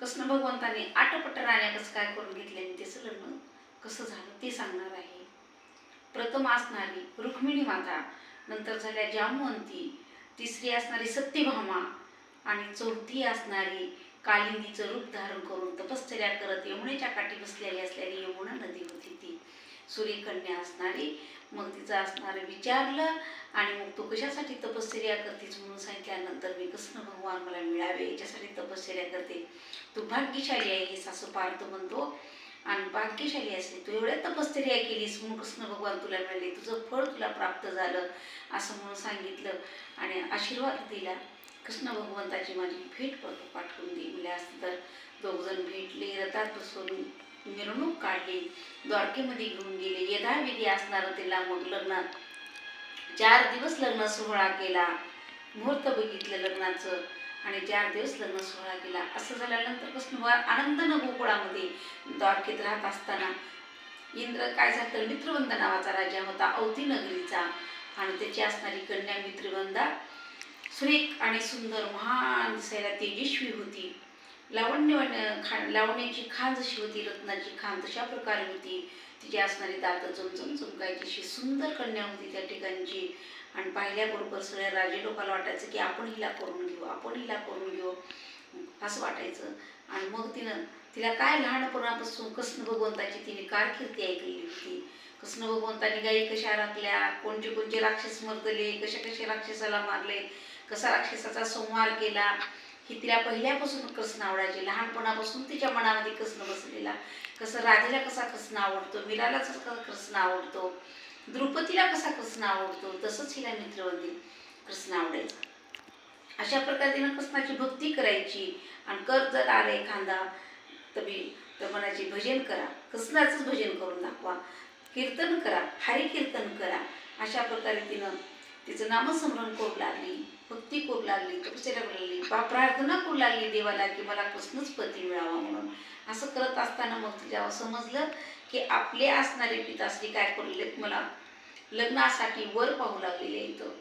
कृष्ण भगवंताने आटोपट राण्या कसं काय करून घेतले आणि त्याचं लग्न कसं झालं ते सांगणार आहे. प्रथम असणारी रुक्मिणी माता, नंतर झाल्या जामवंती, तिसरी असणारी सत्यभामा आणि चौथी असणारी कालिंदीचं रूप धारण करून तपश्चर्या करत यमुनेच्या काठी बसलेली असलेली यमुना नदी होती ती सूर्यकन्या असणारी. मग तिचं असणारं विचारलं आणि मग तू कशासाठी तपश्चर्या करतेस म्हणून सांगितल्यानंतर मी कृष्ण भगवान मला मिळावे याच्यासाठी तपश्चर्या करते. तू भाग्यशाली आहे हे सासू पार्थ म्हणतो आणि भाग्यशाली असली तू एवढ्या तपश्चर्या केलीस म्हणून कृष्ण भगवान तुला मिळाले, तुझं फळ तुला प्राप्त झालं असं म्हणून सांगितलं आणि आशीर्वाद दिला. कृष्ण भगवंताची माझी भेट पाठवून दे म्हणजे असं तर दोघजण भेटले, रथात बसून मिरवणूक काढली, द्वारकेमध्ये घेऊन गेले. यथाविधी असणारं तिला मग लग्नात 4 दिवस लग्न सोहळा केला. मुहूर्त बघितलं लग्नाचं आणि 4 दिवस लग्न सोहळा केला. असं झाल्यानंतर कृष्ण आनंदानं गोकुळामध्ये द्वारकेत राहत असताना इंद्र काय झालं, मित्रवंद नावाचा राजा होता अवधी नगरीचा आणि त्याची असणारी कन्या मित्रवंदा सुरेख आणि सुंदर महान दिसायला तेजस्वी होती. लावण्याची खान जशी होती, रत्नाची खान तशा प्रकारे होती. तिची असणारी दात चमचम चमकायची अशी सुंदर कन्या होती त्या ठिकाणची. आणि पाहिल्याबरोबर सगळ्या राजे लोकांना वाटायचं की आपण हिला करून घेऊ, आपण हिला करून घेऊ असं वाटायचं. आणि मग तिला काय लहानपणापासून कृष्ण भगवंताची तिने कारकिर्दी ऐकलेली होती. कृष्ण भगवंताने गायी कशा राखल्या, कोणते कोणते राक्षस मर्दले, कशा कशा राक्षसाला मारले, कसा राक्षसाचा संहार केला ही तिला पहिल्यापासून कृष्ण आवडायचे. लहानपणापासून तिच्या मनामध्ये कृष्ण बसलेला. कसं राधेला कसा कृष्ण आवडतो, मीराला कसा कृष्ण आवडतो, द्रौपदीला कसा कृष्ण आवडतो, तसंच हिला मित्रवंती कृष्ण आवडायचा. अशा प्रकारे तिनं कृष्णाची भक्ती करायची. आणि कर जर आले एखादा तर म्हणायचे भजन करा, कृष्णाचंच भजन करून दाखवा, कीर्तन करा, हरी कीर्तन करा. अशा प्रकारे तिचं नामस्मरण करू लागली, भक्ती करू लागली, तपश्चर्या करू लागली, प्रार्थना करू लागली देवाला की मला कृष्णच पती मिळावा म्हणून. असं करत असताना मग तिच्यावर समजलं की आपले असणारे पिताश्री काय करू मला लग्नासाठी वर पाहू लागलेले इथं.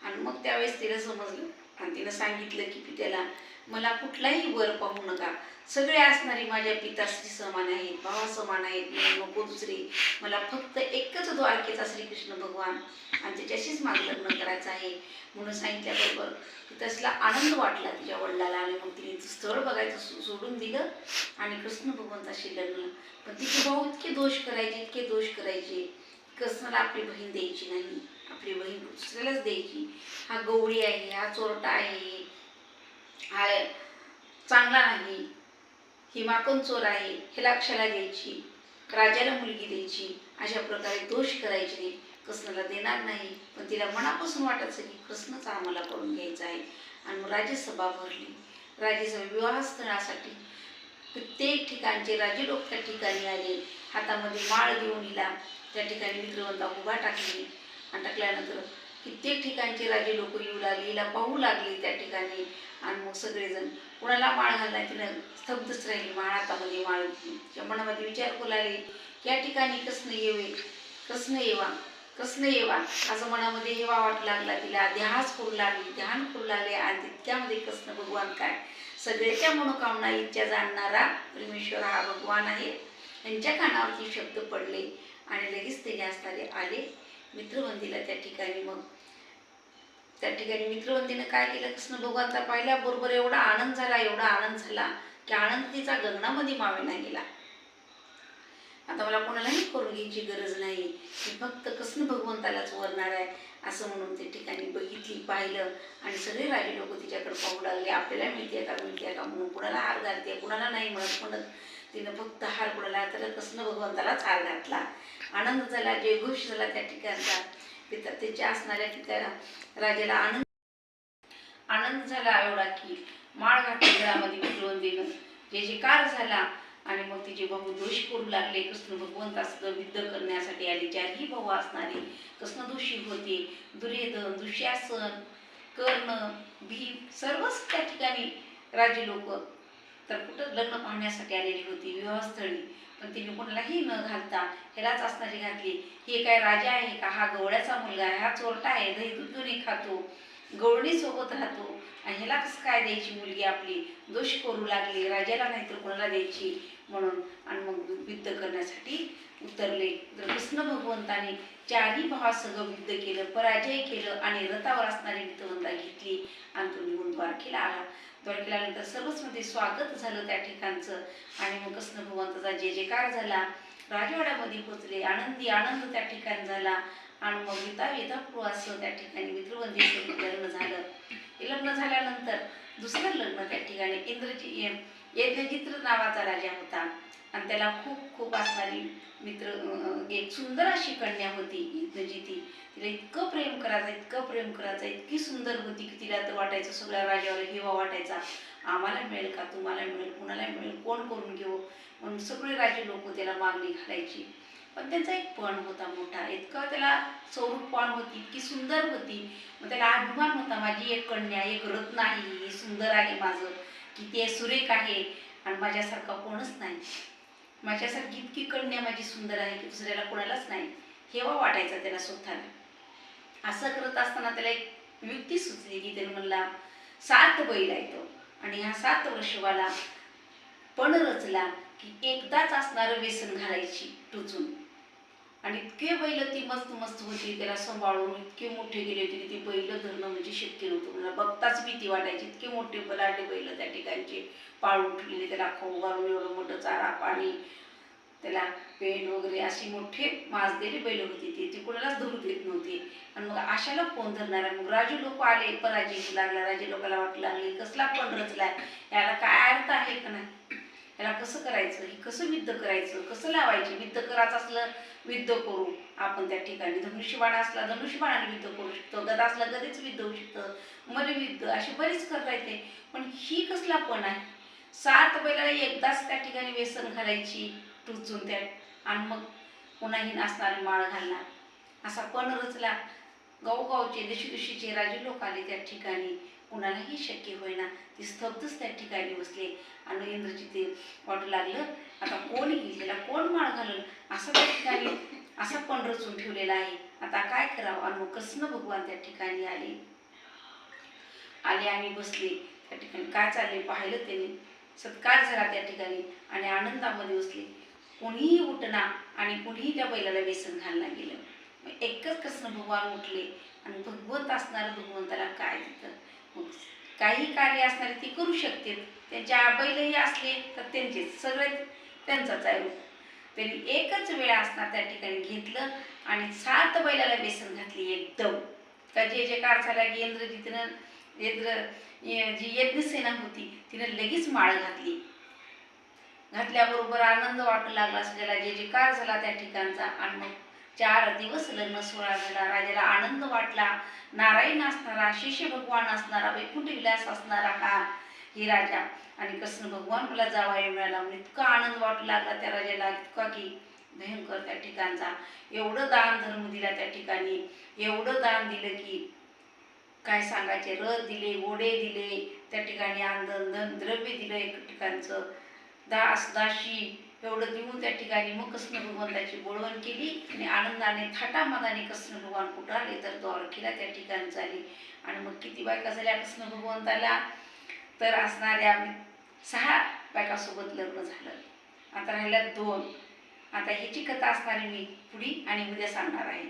आणि मग त्यावेळेस तिला समजलं आणि तिनं सांगितलं की पित्याला मला कुठलाही वर पाहू नका, सगळे असणारी माझ्या पिताश्री समान आहेत, भावा समान आहेत, नको दुसरे, मला फक्त एकच द्वारकेचा श्रीकृष्ण भगवान आणि त्याच्याशीच माझं लग्न करायचं आहे म्हणून सांगितल्याबरोबर पिताश्रीला आनंद वाटला तिच्या वडिलाला. आणि मग तिने स्थळ बघायचं सोडून दिलं आणि कृष्ण भगवंताशी लग्न. पण तिचे भाऊ इतके दोष करायचे, कृष्णाला आपली बहीण द्यायची नाही, आपली बहीण दुसऱ्यालाच द्यायची, हा गवळी आहे, हा चोरटा आहे, हा चांगला नाही, ही माकन चोर आहे, ह्याला कशाला द्यायची, राजाला मुलगी द्यायची, अशा प्रकारे दोष करायचे. कृष्णाला देणार नाही. पण तिला मनापासून वाटायचं की कृष्णच आम्हाला करून घ्यायचं आहे. आणि मग राज्यसभा भरली. राज्यसभा विवाहस्थळासाठी प्रत्येक ठिकाणचे राजे लोक त्या ठिकाणी आले, हातामध्ये माळ घेऊन हिला त्या ठिकाणी मित्रवंता उभा टाकली. आणि टाकल्यानंतर कित्येक ठिकाणचे राजे लोक येऊ लागले, हिला पाहू लागले त्या ठिकाणी. आणि मग सगळेजण कुणाला माळ घालणार, तिनं स्तब्धच राहिली, माळ हातामध्ये माळ. तिच्या मनामध्ये विचार करू लागले या ठिकाणी कृष्ण येवा असं मनामध्ये हेवा वाटू लागला. तिला ध्यान करू लागले. आणि तितक्यामध्ये कृष्ण भगवान काय सगळ्याच्या मनोकामना इच्छा जाणणारा परमेश्वर हा भगवान आहे, यांच्या कानावरती शब्द पडले आणि लगेच ते असणारे आले मित्रवंदीला त्या ठिकाणी. मग त्या ठिकाणी मित्रवंतीनं काय केलं, कृष्ण भगवानचा पाहिल्याबरोबर एवढा आनंद झाला की आनंद तिचा गगनामध्ये मावेना गेला. आता मला कोणालाही करून घ्यायची गरज नाही, मी फक्त कृष्ण भगवंतालाच वरणार आहे असं म्हणून त्या ठिकाणी पाहिलं. आणि सगळे राजे लोक तिच्याकडे पाहू लागले, आपल्याला मिळते का म्हणून. कुणाला हार घालते, कुणाला नाही म्हणत तिनं फक्त हार कुणाला तर कृष्ण भगवंतालाच हार घातला. आनंद झाला, जयघोष झाला त्या ठिकाणचा. त्याच्या असणाऱ्या त्या राजाला आनंद झाला एवढा की माळ घातली घरामध्ये मित्रवंतीनं, जयकार झाला. आणि मग तिचे भाऊ दोष करू लागले, कृष्ण भगवंताचं युद्ध करण्यासाठी आले. 4ही भाऊ असणारे कृष्णदोषी होते, दुर्योधन, दुःशासन, कर्ण, भीम, सर्वच त्या ठिकाणी राजे लोक तर कुठं लग्न पाहण्यासाठी आलेली होती विवाहस्थळी. पण तिने कोणालाही न घालता ह्यालाच असणारी घातली. हे काय राजा आहे का, हा गवळ्याचा मुलगा आहे, हा चोरटा आहे, दही दूध दोन्ही खातो, गवळणी सोबत राहतो आणि ह्याला कसं काय द्यायची मुलगी आपली, दोष करू लागले, राजाला नाहीतर कोणाला द्यायची म्हणून. आणि मग युद्ध करण्यासाठी उतरले. तर कृष्ण भगवंताने चारही भावासह युद्ध केलं, पराजय केलं आणि रथावर असणारी वितवंता घेतली आणि तो निघून द्वारकेला आला. द्वारकेला आल्यानंतर सर्वस्मध्ये स्वागत झालं त्या ठिकाणचं. आणि मग कृष्ण भगवंताचा जय जयकार झाला. राजवाड्यामध्ये पोचले, आनंदी आनंद त्या ठिकाणी झाला. आणि मग वेतापूर्वासह त्या ठिकाणी मित्रवंदीचं लग्न झालं. लग्न झाल्यानंतर दुसरं लग्न त्या ठिकाणी यज्ञजित्र नावाचा राजा होता आणि त्याला खूप खूप असणारी एक सुंदर अशी कन्या होती यज्ञजिती. तिला इतकं प्रेम करायचं, इतकी सुंदर होती की तिला तर वाटायचं सगळ्या राजावर हेवा वाटायचा, आम्हाला मिळेल का, तुम्हाला मिळेल, कुणाला मिळेल, कोण करून घेऊ म्हणून सगळे राजे लोक त्याला मागणी घालायची. पण त्याचा एक पण होता मोठा, इतकं त्याला स्वरूपवान होती, इतकी सुंदर होती. मग त्याला अभिमान होता, माझी एक कन्या, एक रत्न आहे, ही सुंदर आहे माझं, किती सुरेख आहे आणि माझ्यासारखा कोणच नाही, माझ्यासारखी इतकी कन्या माझी सुंदर आहे की दुसऱ्याला कोणालाच नाही, हेवा वाटायचा त्याला स्वतःला. असं करत असताना त्याला एक युक्ती सुचली की त्याने म्हणला 7 बैल येतो आणि ह्या 7 वर्षवाला पण रचला की एकदाच असणारं व्यसन घालायची टोचून. आणि इतके बैल ती मस्त मस्त होती, त्याला सांभाळून इतके मोठे गेले होते की ते बैल धरणं म्हणजे शक्य नव्हतं. मला बघताच भीती वाटायची, इतके मोठे बलाढ्य बैल त्या ठिकाणचे पाळून ठेवलेले, त्याला खाऊ घालून एवढं मोठं चारा पाणी, त्याला पेंड वगैरे अशी मोठे माजलेली बैल होती, ती कोणालाच धरू देत नव्हती. आणि मग अशाला कोण धरणार आहे. मग राजू लोक आले, पराजय लागला, राजे लोकांना वाटू लागले कसला पण रचलाय, याला काय अर्थ आहे का नाही, याला कसं करायचं, हे कसं युद्ध करायचं, कसं लावायचं, युद्ध करायचं असलं युद्ध करू आपण त्या ठिकाणी, धनुष्यबाण असला धनुष्यबाणाने युद्ध करू शकतो, गदा असला गदेच युद्ध होऊ शकतं, मल्लयुद्ध असे बरेच करता येते. पण ही कसला पण आहे, 7 बैलाला एकदाच त्या ठिकाणी व्यसन घालायची टुचून त्या, आणि मग पुन्हा असणारे माळ घालणार, असा पण रचला. गावगावचे दिवशीचे राजे लोक आले त्या ठिकाणी, कुणालाही शक्य होईना, ती स्तब्धच त्या ठिकाणी बसले. आणि इंद्रजी ते वाटू लागलं आता कोण येईल, त्याला कोण माळ घालल, असं त्या ठिकाणी असा पण रचून ठेवलेला आहे, आता काय करावं. आणि मग कृष्ण भगवान त्या ठिकाणी आले आणि बसले त्या ठिकाणी. काय चालले पाहिलं त्यांनी, सत्कार झाला त्या ठिकाणी आणि आनंदामध्ये बसले. कोणीही उठना आणि कोणीही त्या बैलाला व्यसन घालणं गेलं. मग एकच कृष्ण भगवान उठले आणि भगवंत असणारं भगवंताला काय देतं. मग काही कार्य असणारे ती करू शकते, त्यांच्या बैलही असले तर त्यांचे सगळे त्यांचाच आहे रूप. त्यांनी एकच वेळा असणार त्या ठिकाणी घेतलं आणि 7 बैलाला व्यसन घातली एकदम. का जे जे कार झाला की जी यज्ञसेना होती तिनं लगेच माळ घातली. घातल्याबरोबर आनंद वाटू लागला सगळ्याला, जे जे कार झाला त्या ठिकाणचा. आणि मग 4 दिवस लग्न सोहळा झाला. राजाला आनंद वाटला, नारायण असणारा, शेष भगवान असणारा, वैकुंठ विलास असणारा हा ही राजा आणि कृष्ण भगवान मला जावाई मिळाला म्हणून इतका आनंद वाटू लागला त्या राजाला, इतका की भयंकर त्या ठिकाणचा. एवढं दान धर्म दिला त्या ठिकाणी, एवढं दान दिलं की काय सांगायचे, रथ दिले, घोडे दिले त्या ठिकाणी, धन द्रव्य दिलं एक ठिकाणचं, दास दाशी एवढं देऊन त्या ठिकाणी मग कृष्ण भगवंताची बोळवण केली. आणि आनंदाने थाटामाटाने कृष्ण भगवान कुठं आले तर द्वारकेला त्या ठिकाणी झाली. आणि मग किती बायका झाल्या कृष्ण भगवंताला, तर असणाऱ्या 6 बायकासोबत लग्न झालं. आता राहिल्या 2. आता ह्याची कथा असणारी मी पुढे आणि उद्या सांगणार आहे.